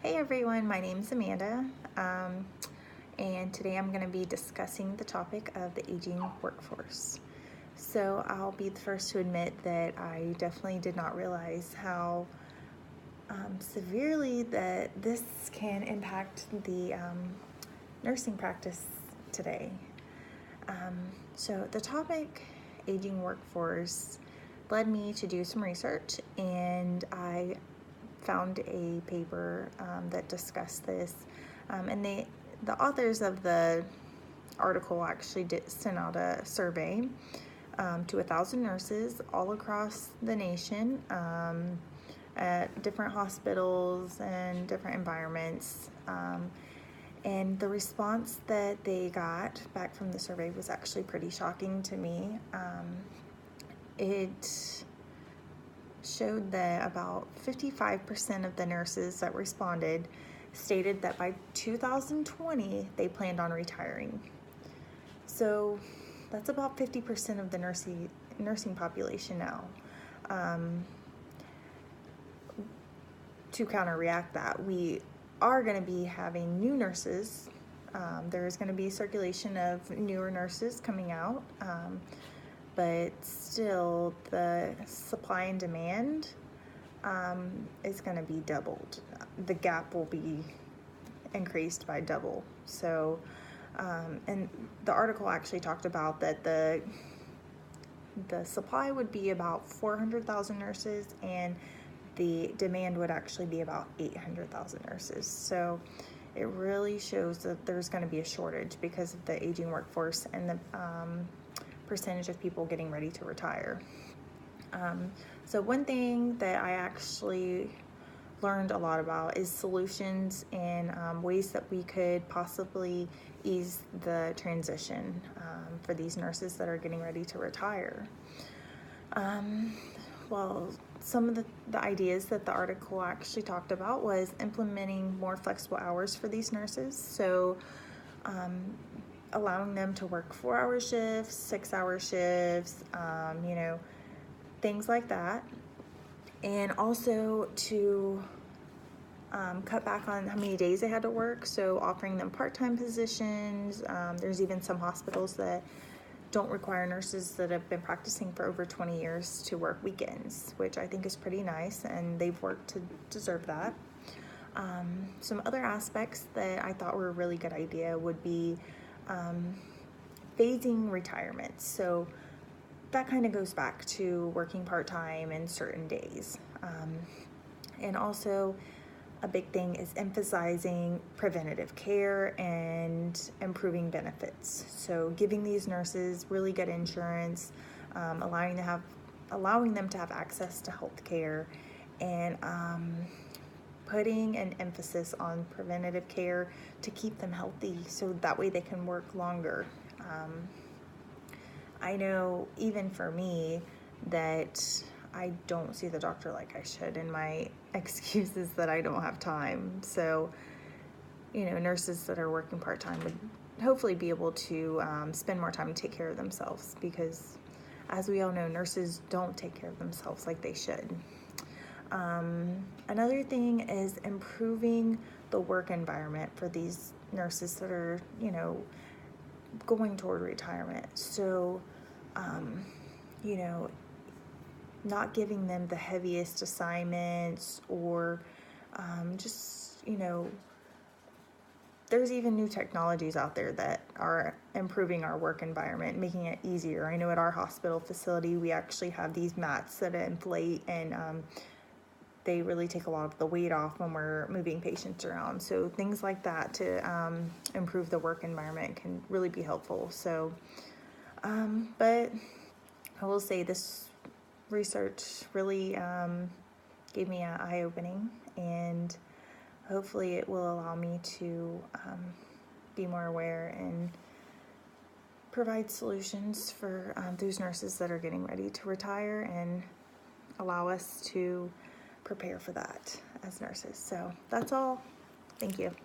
Hey everyone, my name is Amanda, and today I'm going to be discussing the topic of the aging workforce. So I'll be the first to admit that I definitely did not realize how severely that this can impact the nursing practice today. So the topic, aging workforce, led me to do some research, and I found a paper that discussed this, and the authors of the article actually sent out a survey to 1,000 nurses all across the nation at different hospitals and different environments, and the response that they got back from the survey was actually pretty shocking to me. It showed that about 55% of the nurses that responded stated that by 2020 they planned on retiring. So that's about 50% of the nursing population now. To counteract that, we are going to be having new nurses. There is going to be a circulation of newer nurses coming out. But still the supply and demand is going to be doubled. The gap will be increased by double. So, and the article actually talked about that the supply would be about 400,000 nurses and the demand would actually be about 800,000 nurses. So it really shows that there's going to be a shortage because of the aging workforce and the percentage of people getting ready to retire. So one thing that I actually learned a lot about is solutions and ways that we could possibly ease the transition for these nurses that are getting ready to retire. Well, some of the ideas that the article actually talked about was implementing more flexible hours for these nurses. So allowing them to work 4-hour shifts, 6-hour shifts, things like that. And also to cut back on how many days they had to work, so offering them part-time positions. There's even some hospitals that don't require nurses that have been practicing for over 20 years to work weekends, which I think is pretty nice, and they've worked to deserve that. Some other aspects that I thought were a really good idea would be phasing retirement. So that kind of goes back to working part-time and certain days. And also a big thing is emphasizing preventative care and improving benefits. So giving these nurses really good insurance, allowing them to have access to health care, and putting an emphasis on preventative care to keep them healthy so that way they can work longer. I know even for me that I don't see the doctor like I should, and my excuse is that I don't have time. So, nurses that are working part-time would hopefully be able to spend more time to take care of themselves, because as we all know, nurses don't take care of themselves like they should. Another thing is improving the work environment for these nurses that are, going toward retirement. So, not giving them the heaviest assignments, or there's even new technologies out there that are improving our work environment, making it easier. I know at our hospital facility, we actually have these mats that inflate, and they really take a lot of the weight off when we're moving patients around. So things like that to improve the work environment can really be helpful. So, but I will say this research really gave me an eye-opening, and hopefully it will allow me to be more aware and provide solutions for those nurses that are getting ready to retire, and allow us to prepare for that as nurses. So that's all. Thank you.